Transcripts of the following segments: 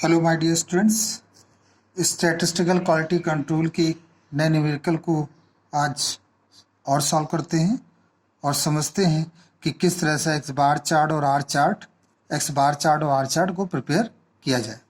Hello my dear students, statistical quality control के एक नए न्यूमेरिकल को आज और सॉल्व करते हैं और समझते हैं कि किस तरह से एक्स बार चार्ट और आर चार्ट को प्रिपेयर किया जाए।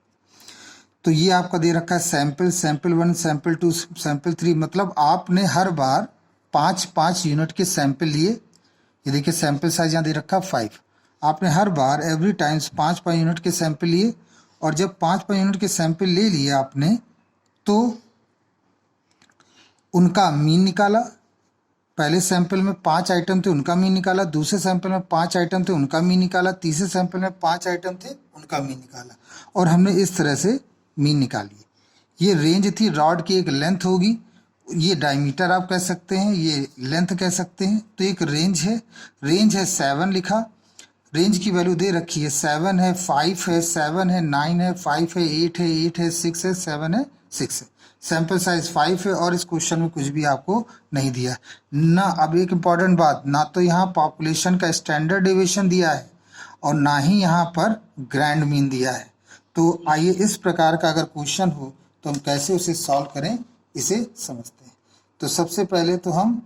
तो ये आपका दे रखा है सैंपल 1, सैंपल 2, सैंपल 3, मतलब आपने हर बार 5 यूनिट के सैंपल लिए। ये देखिए सैंपल साइज यहाँ दे रखा है 5। आपने हर बार एवरी टाइम्स 5 यूनिट के सैंपल लिए और जब 5 यूनिट के सैंपल ले लिए आपने तो उनका मीन निकाला। पहले सैंपल में 5 आइटम थे, उनका मीन निकाला। दूसरे सैंपल में 5 आइटम थे, उनका मीन निकाला। तीसरे सैंपल में 5 आइटम थे, उनका मीन निकाला। और हमने इस तरह से मीन निकाली। ये रेंज थी, रॉड की एक लेंथ होगी, ये डायमीटर आप कह सकते हैं, ये लेंथ कह सकते हैं। तो एक रेंज है 7 लिखा। रेंज की वैल्यू दे रखी है 7 है, 5 है, 7 है, 9 है, 5 है, 8 है, 8 है, 6 है, 7 है, 6 है। सैंपल साइज 5 है और इस क्वेश्चन में कुछ भी आपको नहीं दिया ना। अब एक इम्पॉर्टेंट बात, ना तो यहाँ पॉपुलेशन का स्टैंडर्ड डेविएशन दिया है और ना ही यहाँ पर ग्रैंड मीन दिया है। तो आइए इस प्रकार का अगर क्वेश्चन हो तो हम कैसे उसे सॉल्व करें, इसे समझते हैं। तो सबसे पहले तो हम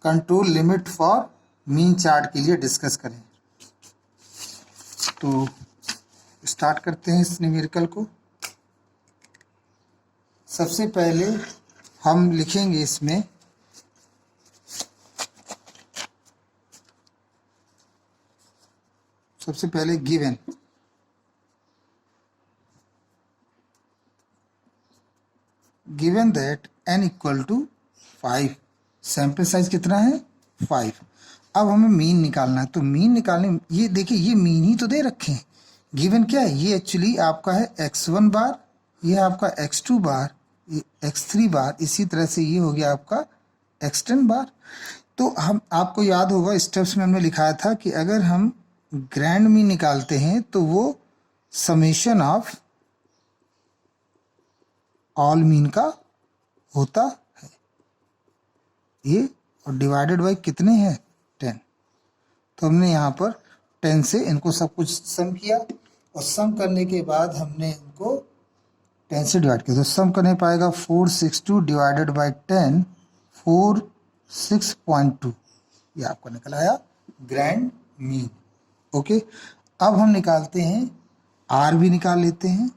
control limit for mean chart के लिए डिस्कस करें। तो स्टार्ट करते हैं इस न्यूमेरिकल को। सबसे पहले हम लिखेंगे इसमें सबसे पहले given that n equal to 5। Sample size कितना है 5। अब हमें मीन निकालना है। तो मीन निकालने, ये देखिए ये मीन ही तो दे रखे हैं। गिवन क्या है, ये एक्चुअली आपका है x1 बार, ये आपका x2 बार, ये x3 बार, इसी तरह से ये हो गया आपका x10 बार। तो हम, आपको याद होगा स्टेप्स में हमने लिखाया था कि अगर हम ग्रैंड मीन निकालते हैं तो वो समेशन ऑफ ऑल मीन का होता है ये, और डिवाइडेड बाई कितने हैं 10। तो हमने यहाँ पर 10 से इनको सब कुछ सम किया और सम करने के बाद हमने इनको 10 से डिवाइड किया। तो सम करने पाएगा 462 डिवाइडेड बाई 10, 406.2। ये आपका निकल आया ग्रैंड मीन। ओके, अब हम निकालते हैं आर भी निकाल लेते हैं।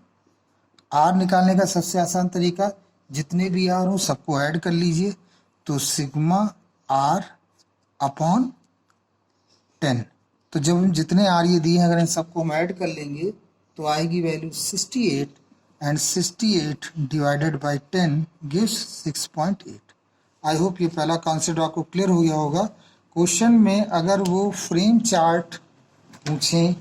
आर निकालने का सबसे आसान तरीका, जितने भी आर हो सबको ऐड कर लीजिए। तो सिग्मा आर अपॉन 10। तो जब हम जितने आर ये दिए हैं अगर इन सबको हम ऐड कर लेंगे तो आएगी value 68, and 68 divided by 10 gives 6.8। I hope ये पहला कॉन्सेप्ट आपको क्लियर हो गया होगा। क्वेश्चन में अगर वो फ्रेम चार्ट पूछें,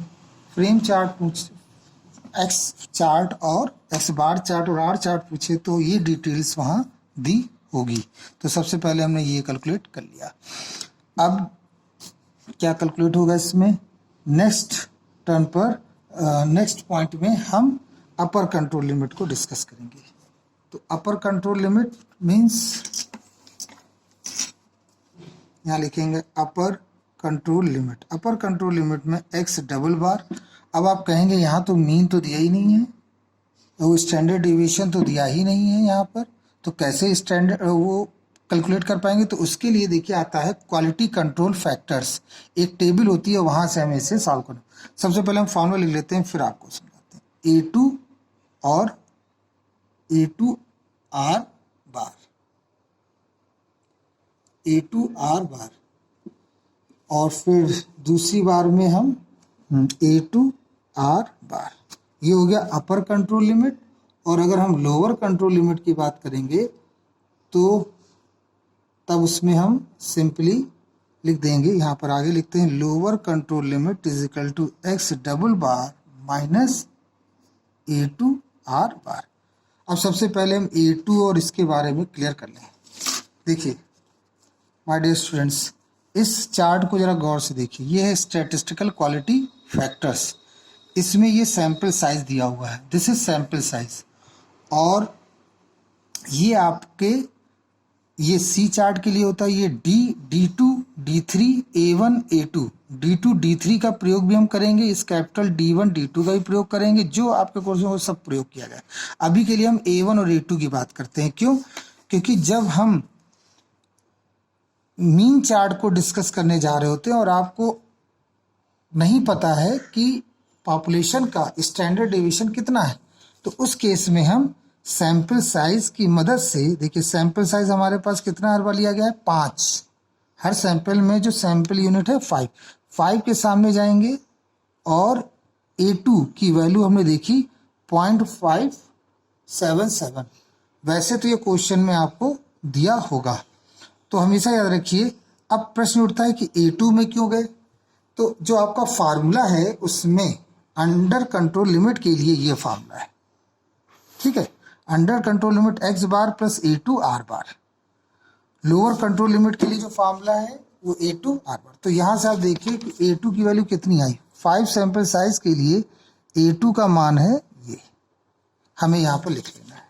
एक्स चार्ट और एक्स बार चार्ट और आर चार्ट पूछे तो ये डिटेल्स वहाँ दी होगी। तो सबसे पहले हमने ये कैलकुलेट कर लिया। अब क्या कैलकुलेट होगा इसमें, नेक्स्ट टर्न पर नेक्स्ट पॉइंट में हम अपर कंट्रोल लिमिट को डिस्कस करेंगे। तो अपर कंट्रोल लिमिट मीन्स यहाँ लिखेंगे upper control limit. Upper control limit में एक्स डबल बार। अब आप कहेंगे यहाँ तो मीन तो दिया ही नहीं है, वो स्टैंडर्ड डिविएशन तो दिया ही नहीं है यहाँ पर, तो कैसे स्टैंडर्ड वो कैलकुलेट कर पाएंगे। तो उसके लिए देखिए आता है क्वालिटी कंट्रोल फैक्टर्स, एक टेबल होती है, वहाँ से हमें इसे सॉल्व करना। सबसे पहले हम फॉर्मूला लिख लेते हैं फिर आपको समझाते हैं। A2 और A2 R बार, A2 R बार, और फिर दूसरी बार में हम A2 R बार। ये हो गया अपर कंट्रोल लिमिट। और अगर हम लोअर कंट्रोल लिमिट की बात करेंगे तो तब उसमें हम सिंपली लिख देंगे, यहाँ पर आगे लिखते हैं lower control limit is equal to X double bar minus A2 R bar. अब सबसे पहले हम A2 और इसके बारे में क्लियर कर लें। देखिए माय डियर स्टूडेंट्स, इस चार्ट को जरा गौर से देखिए। ये है स्टैटिस्टिकल क्वालिटी फैक्टर्स। इसमें ये सैंपल साइज दिया हुआ है, दिस इज सैंपल साइज, और ये आपके ये सी चार्ट के लिए होता है, ये D2 D3 A1 A2 D2 D3 का प्रयोग भी हम करेंगे, इस कैपिटल D1 D2 का भी प्रयोग करेंगे, जो आपके कोर्स में वो सब प्रयोग किया गया है। अभी के लिए हम A1 और A2 की बात करते हैं। क्यों? क्योंकि जब हम मीन चार्ट को डिस्कस करने जा रहे होते हैं और आपको नहीं पता है कि पॉपुलेशन का स्टैंडर्ड डेविएशन कितना है, तो उस केस में हम सैंपल साइज की मदद से, देखिए सैंपल साइज हमारे पास कितना हर बार लिया गया है 5, हर सैंपल में जो सैंपल यूनिट है 5 के सामने जाएंगे और A2 की वैल्यू हमने देखी 0.577। वैसे तो ये क्वेश्चन में आपको दिया होगा, तो हमेशा याद रखिए। अब प्रश्न उठता है कि A2 में क्यों गए, तो जो आपका फार्मूला है उसमें अंडर कंट्रोल लिमिट के लिए ये फार्मूला है, ठीक है। अंडर कंट्रोल लिमिट x बार प्लस A2 r बार। लोअर कंट्रोल लिमिट के लिए जो फार्मूला है वो A2 r बार। तो यहाँ से आप देखिए कि A2 की वैल्यू कितनी आई, 5 सैंपल साइज के लिए A2 का मान है ये, हमें यहाँ पर लिख लेना है।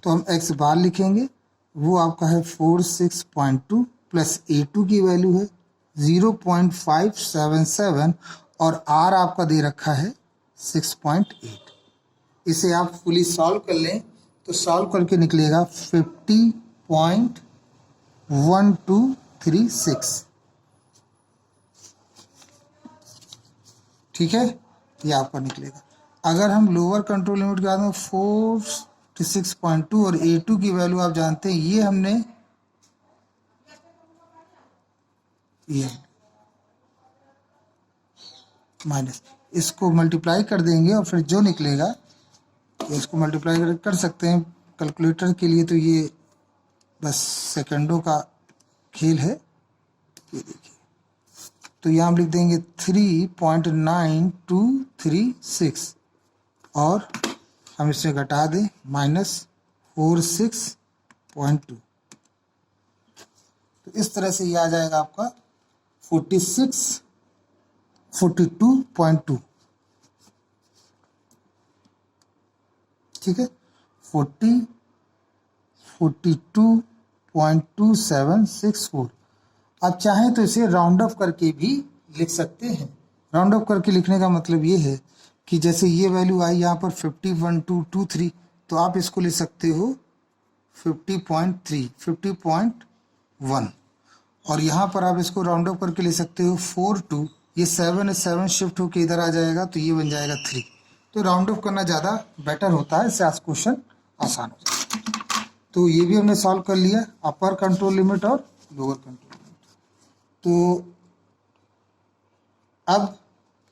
तो हम x बार लिखेंगे, वो आपका है 46.2 प्लस A2 की वैल्यू है 0.577 और r आपका दे रखा है 6.8। इसे आप फुली सॉल्व कर लें तो सॉल्व करके निकलेगा 50.1236, ठीक है, ये आपका निकलेगा। अगर हम लोअर कंट्रोल लिमिट के बाद में 46.2 और A2 की वैल्यू आप जानते हैं, ये हमने ये माइनस, इसको मल्टीप्लाई कर देंगे और फिर जो निकलेगा इसको मल्टीप्लाई कर सकते हैं कैलकुलेटर के लिए, तो ये बस सेकंडों का खेल है। ये देखिए, तो यहाँ हम लिख देंगे 3.9236 और हम इससे घटा दें -46.2, तो इस तरह से ये आ जाएगा आपका 42.2, ठीक है, 42.2764। आप चाहें तो इसे राउंड ऑफ करके भी लिख सकते हैं। राउंड ऑफ करके लिखने का मतलब ये है कि जैसे ये वैल्यू आई यहाँ पर 50.223, तो आप इसको लिख सकते हो 50.3, 50.1, और यहाँ पर आप इसको राउंड ऑफ करके ले सकते हो 42, ये 7 शिफ्ट होकर इधर आ जाएगा, तो ये बन जाएगा 3। तो राउंड ऑफ करना ज़्यादा बेटर होता है, इससे आज क्वेश्चन आसान हो जाता है। तो ये भी हमने सॉल्व कर लिया, अपर कंट्रोल लिमिट और लोअर कंट्रोल लिमिट। तो अब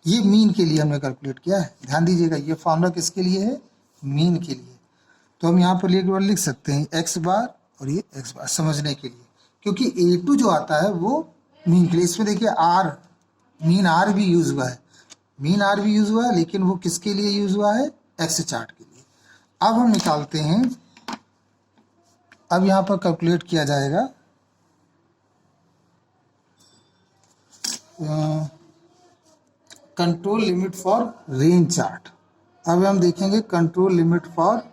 ये मीन के लिए हमने कैलकुलेट किया है, ध्यान दीजिएगा, ये फॉर्मूला किसके लिए है, मीन के लिए। तो हम यहाँ पर लिख सकते हैं x बार और ये x बार समझने के लिए, क्योंकि A2 जो आता है वो मीन के लिए, इसमें देखिए r, मीन r भी यूज हुआ है, मीन r भी यूज हुआ है, लेकिन वो किसके लिए यूज हुआ है, x चार्ट के लिए। अब हम निकालते हैं, अब यहाँ पर कैलकुलेट किया जाएगा control limit for range chart. अब हम देखेंगे control limit for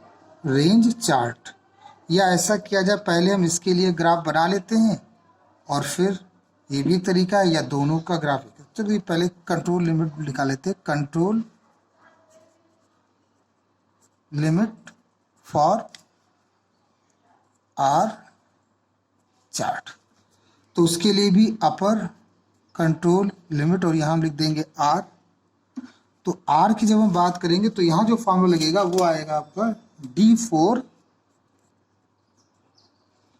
range chart, या ऐसा किया जाए पहले हम इसके लिए ग्राफ बना लेते हैं और फिर ये भी एक तरीका है, या दोनों का ग्राफ। चलिए पहले कंट्रोल लिमिट निकाल लेते हैं, control limit for R chart. तो उसके लिए भी अपर कंट्रोल लिमिट और यहाँ हम लिख देंगे आर। तो आर की जब हम बात करेंगे तो यहाँ जो फॉर्मूला लगेगा वो आएगा आपका D4।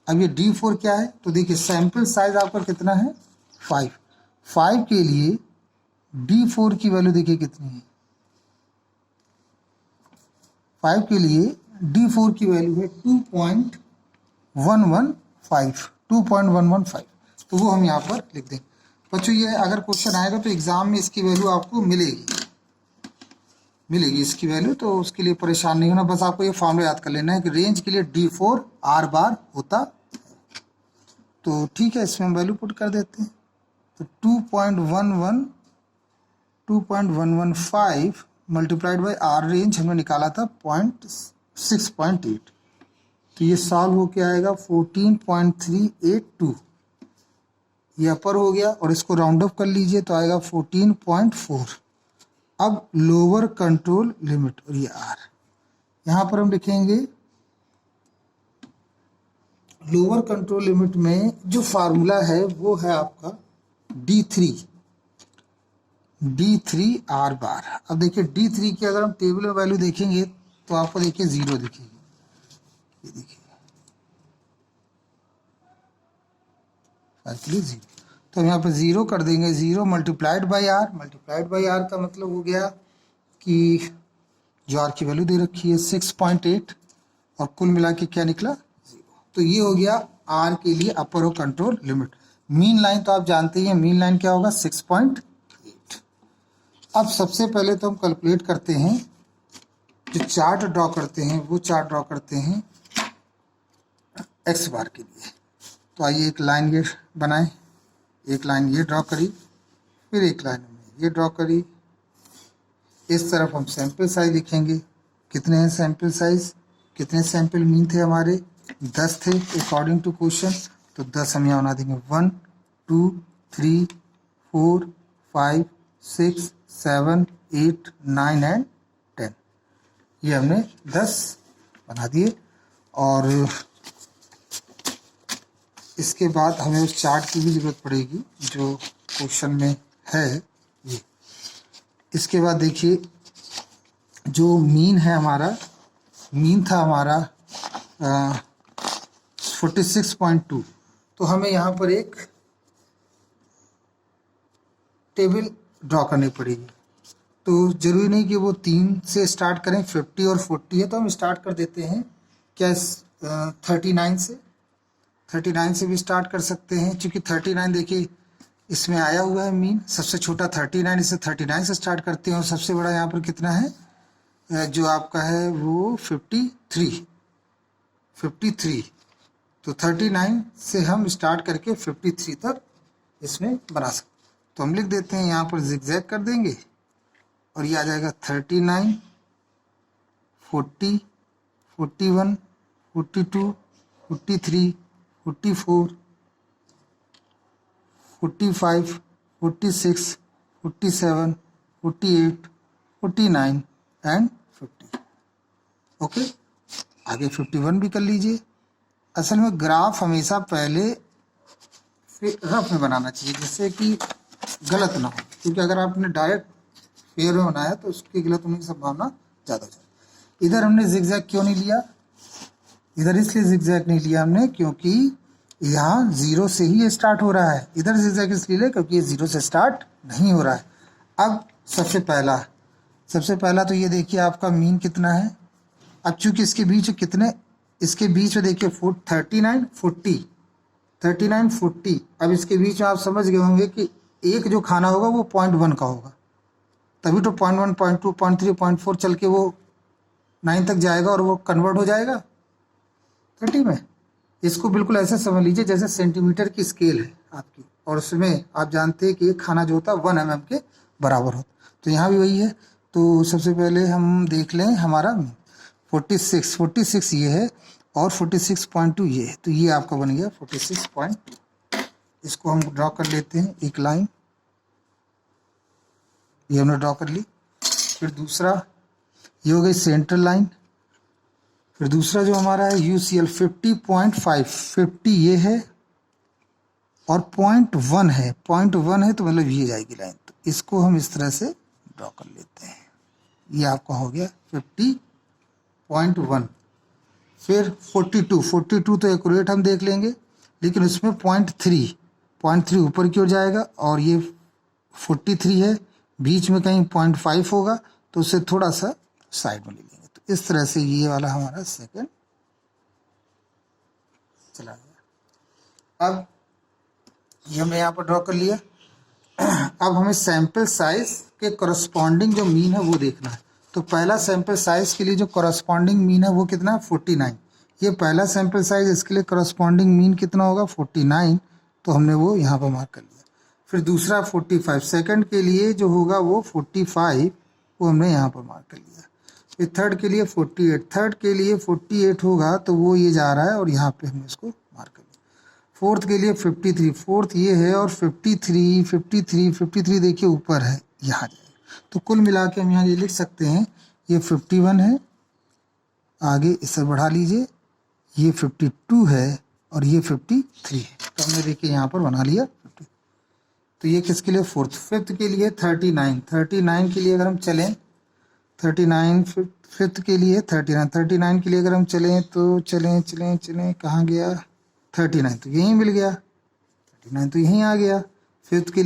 अब ये D4 क्या है, तो देखिए सैंपल साइज आपका कितना है 5 के लिए D4 की वैल्यू देखिए कितनी है, 5 के लिए D4 की वैल्यू है 2.115, तो वो हम यहाँ पर लिख देंगे। बच्चों ये अगर क्वेश्चन आएगा तो एग्जाम में इसकी वैल्यू आपको मिलेगी इसकी वैल्यू, तो उसके लिए परेशान नहीं होना, बस आपको ये फॉर्मूला याद कर लेना है कि रेंज के लिए D4 R बार होता है। तो ठीक है, इसमें हम वैल्यू पुट कर देते हैं, तो 2.115 मल्टीप्लाइड बाई आर रेंज हमने निकाला था 6.8, तो ये सॉल्व होके आएगा 14.382, ये अपर हो गया और इसको राउंड अप कर लीजिए तो आएगा 14.4। अब लोअर कंट्रोल लिमिट और ये आर, यहाँ पर हम लिखेंगे लोअर कंट्रोल लिमिट में जो फार्मूला है वो है आपका D3 R बार। अब देखिए D3 की अगर हम टेबल में वैल्यू देखेंगे तो आपको देखिए 0 दिखेगी, ये देखिए 0, तो हम यहाँ पर 0 कर देंगे। 0 multiplied by R, multiplied by R का मतलब हो गया कि जो आर की वैल्यू दे रखी है 6.8 और कुल मिला के क्या निकला 0। तो ये हो गया आर के लिए अपर और कंट्रोल लिमिट। मीन लाइन तो आप जानते ही हैं, मीन लाइन क्या होगा 6.8। अब सबसे पहले तो हम कैलकुलेट करते हैं, जो चार्ट ड्रॉ करते हैं वो चार्ट ड्रॉ करते हैं एक्स बार के लिए। तो आइए एक लाइन ये बनाएं, एक लाइन ये ड्रॉ करी, फिर एक लाइन में ये ड्रॉ करी। इस तरफ हम सैंपल साइज लिखेंगे, कितने हैं सैंपल साइज, कितने सैंपल मीन थे हमारे 10 थे अकॉर्डिंग टू क्वेश्चन। तो 10 हम यहाँ बना देंगे 1 2 3 4 5 6 7 8 9 एंड 10, ये हमने 10 बना दिए। और इसके बाद हमें उस चार्ट की भी ज़रूरत पड़ेगी जो क्वेश्चन में है ये। इसके बाद देखिए जो मीन है हमारा, मीन था हमारा 46.2, तो हमें यहाँ पर एक टेबल ड्रॉ करनी पड़ेगी। तो ज़रूरी नहीं कि वो 3 से स्टार्ट करें, 50 और 40 है तो हम स्टार्ट कर देते हैं क्या 39 से भी स्टार्ट कर सकते हैं, क्योंकि 39 देखिए इसमें आया हुआ है मीन, सबसे छोटा 39, इसे 39 से स्टार्ट करते हैं और सबसे बड़ा यहाँ पर कितना है जो आपका है वो 53। तो 39 से हम स्टार्ट करके 53 तक इसमें बना सकते। तो हम लिख देते हैं यहाँ पर जिगजैग कर देंगे और ये आ जाएगा 39 40 41 42 43 44 45 46 47 48 49 एंड 50। ओके, आगे 51 भी कर लीजिए। असल में ग्राफ हमेशा पहले रफ में बनाना चाहिए जिससे कि गलत ना हो, क्योंकि अगर आपने डायरेक्ट फेयर में बनाया तो उसकी गलत होने की संभावना ज़्यादा हो जाती है। इधर हमने जिगजैग क्यों नहीं लिया, इधर इसलिए जिगजैग नहीं लिया हमने क्योंकि यहाँ 0 से ही स्टार्ट हो रहा है। इधर जिगजैग इसलिए ले क्योंकि ये 0 से स्टार्ट नहीं हो रहा है। अब सबसे पहला तो ये देखिए आपका मीन कितना है। अब चूंकि इसके बीच कितने, इसके बीच में देखिए 39 40। अब इसके बीच में आप समझ गए होंगे कि एक जो खाना होगा वो 0.1 का होगा, तभी तो 0.1 0.2 0.3 0.4 चल के वो 9 तक जाएगा और वो कन्वर्ट हो जाएगा 30 में। इसको बिल्कुल ऐसे समझ लीजिए जैसे सेंटीमीटर की स्केल है आपकी, और उसमें आप जानते हैं कि एक खाना जो होता है 1 mm के बराबर होता, तो यहाँ भी वही है। तो सबसे पहले हम देख लें हमारा 46 ये है और 46.2 ये है, तो ये आपका बन गया 46.2। इसको हम ड्रॉ कर लेते हैं एक लाइन, ये हमने ड्रॉ कर ली। फिर दूसरा ये हो गई सेंट्रल लाइन। फिर दूसरा जो हमारा है UCL 50.5, 50 ये है और 0.1 है, 0.1 है तो मतलब ये जाएगी लाइन। तो इसको हम इस तरह से ड्रॉ कर लेते हैं, ये आपका हो गया 50.1। फिर 42 तो एक्यूरेट हम देख लेंगे, लेकिन उसमें 0.3 ऊपर की ओर जाएगा और ये 43 है, बीच में कहीं 0.5 होगा तो उससे थोड़ा सा साइड में ले लेंगे। तो इस तरह से ये वाला हमारा सेकंड चला गया। अब ये हमने यहाँ पर ड्रॉ कर लिया। अब हमें सैंपल साइज के करस्पॉन्डिंग जो मीन है वो देखना है। तो पहला सैंपल साइज के लिए जो करस्पॉन्डिंग मीन है वो कितना है 49। ये पहला सैंपल साइज, इसके लिए करस्पॉन्डिंग मीन कितना होगा 49, तो हमने वो यहाँ पर मार्क कर लिया। फिर दूसरा 45, सेकंड के लिए जो होगा वो 45, वो हमने यहाँ पर मार्क कर लिया। फिर थर्ड के लिए 48, थर्ड के लिए 48 होगा तो वो ये जा रहा है और यहाँ पे हमने इसको मार्क कर दिया। फोर्थ के लिए 53, फोर्थ ये है और 53 देखिए ऊपर है, यहाँ जाएगा। तो कुल मिला के हम यहाँ ये लिख सकते हैं, ये 51 है, आगे इसे बढ़ा लीजिए, ये 52 है और ये 53 है। तो हमने देखिए यहाँ पर बना लिया 50। तो ये किसके लिए? फोर्थ। फिफ्थ के लिए 39 के लिए अगर हम चलें, 39 फिफ्थ के लिए 39 के लिए अगर हम चलें तो चलें कहाँ गया? 39 तो यहीं मिल गया, 39 तो यहीं आ गया। फिफ्थ के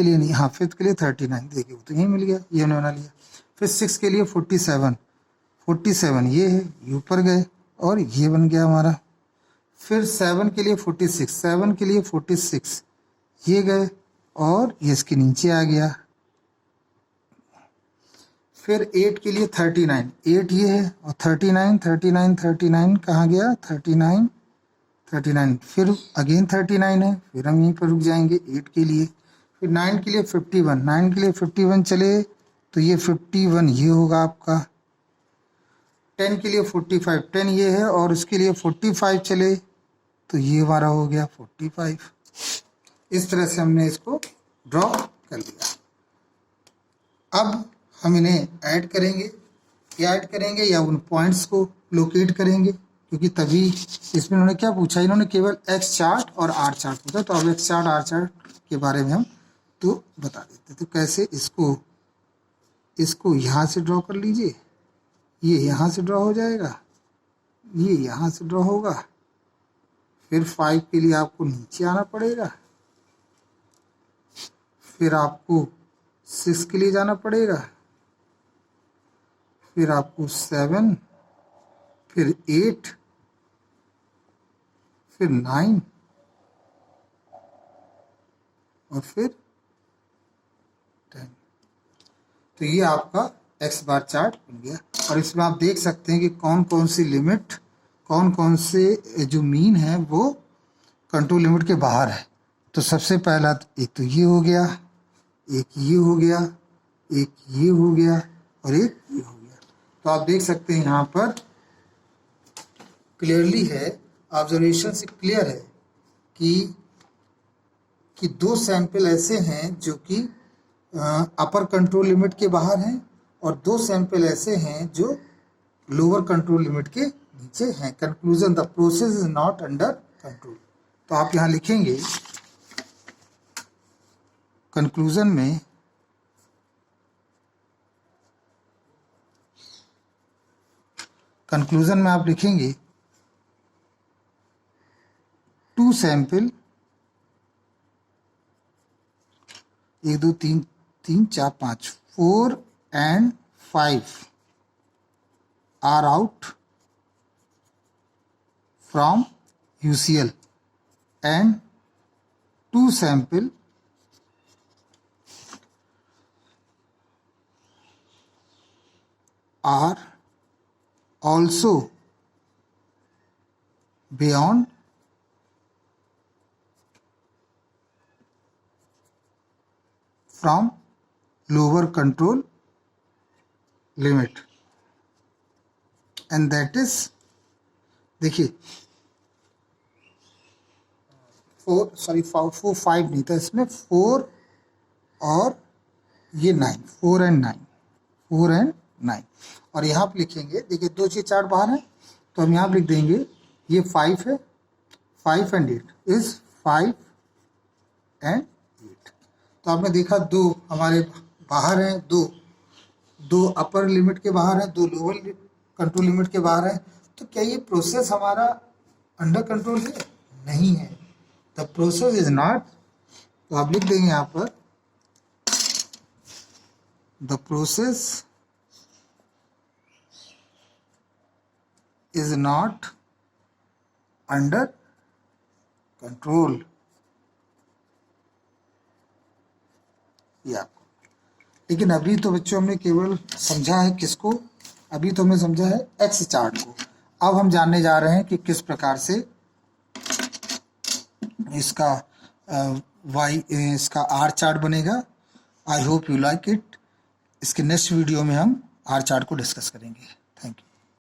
लिए नहीं, हाँ फिफ्थ के लिए 39 देखिए वो तो यहीं मिल गया, ये हमने बना लिया। फिर सिक्स के लिए 47 ये है, ये ऊपर गए और ये बन गया हमारा। फिर 7 के लिए 46 ये गए और ये इसके नीचे आ गया। फिर 8 के लिए 39, 8 ये है और 39 कहाँ गया? 39 फिर अगेन 39 है, फिर हम यहीं पर रुक जाएंगे 8 के लिए। फिर 9 के लिए 51 चले तो ये 51 ये होगा आपका। 10 के लिए 45, 10 ये है और उसके लिए 45 चले तो ये हमारा हो गया 45। इस तरह से हमने इसको ड्रॉ कर लिया। अब हम इन्हें ऐड करेंगे या उन पॉइंट्स को लोकेट करेंगे, क्योंकि तभी इसमें उन्होंने क्या पूछा, इन्होंने केवल एक्स चार्ट और आर चार्ट पूछा। तो अब एक्स चार्ट आर चार्ट के बारे में हम तो बता देते। तो कैसे इसको यहाँ से ड्रॉ कर लीजिए, ये यहाँ से ड्रॉ हो जाएगा, ये यहाँ से ड्रॉ होगा। फिर 5 के लिए आपको नीचे आना पड़ेगा, फिर आपको 6 के लिए जाना पड़ेगा, फिर आपको 7, फिर 8, फिर 9 और फिर 10। तो ये आपका एक्स बार चार्ट बन गया। और इसमें आप देख सकते हैं कि कौन कौन सी लिमिट, कौन कौन से जो मीन है वो कंट्रोल लिमिट के बाहर है। तो सबसे पहला एक तो ये हो गया, एक ये हो गया, एक ये हो गया और एक ये हो गया। तो आप देख सकते हैं यहाँ पर क्लियरली है, ऑब्जर्वेशन से क्लियर है कि दो सैंपल ऐसे हैं जो कि अपर कंट्रोल लिमिट के बाहर हैं और दो सैंपल ऐसे हैं जो लोअर कंट्रोल लिमिट के नीचे हैं। Conclusion, the process is not under control. तो आप यहाँ लिखेंगे कंक्लूजन में आप लिखेंगे to sample, 1 2 3 4 5 4 and 5 are out from UCL and 2 sample are also beyond from lower control limit, and that is, देखिए 5 नहीं था इसमें, 4 और ये 9, 4 and 9 और यहाँ पे लिखेंगे, देखिए 2 चीज चार्ट बाहर है तो हम यहाँ पे लिख देंगे ये 5 है, 5 and 8 इज 5 and 8। तो आपने देखा दो हमारे बाहर हैं, दो अपर लिमिट के बाहर है, दो लोअर कंट्रोल लिमिट के बाहर है। तो क्या ये प्रोसेस हमारा अंडर कंट्रोल है? नहीं है। द प्रोसेस इज नॉट, तो आप लिख देंगे यहाँ पर the process is not under control. ये आपको, लेकिन अभी तो बच्चों हमने केवल समझा है किसको, अभी तो हमने समझा है एक्स चार्ट को। अब हम जानने जा रहे हैं कि किस प्रकार से इसका इसका आर चार्ट बनेगा। I hope you like it. इसके नेक्स्ट वीडियो में हम आर चार्ट को डिस्कस करेंगे। Thank you.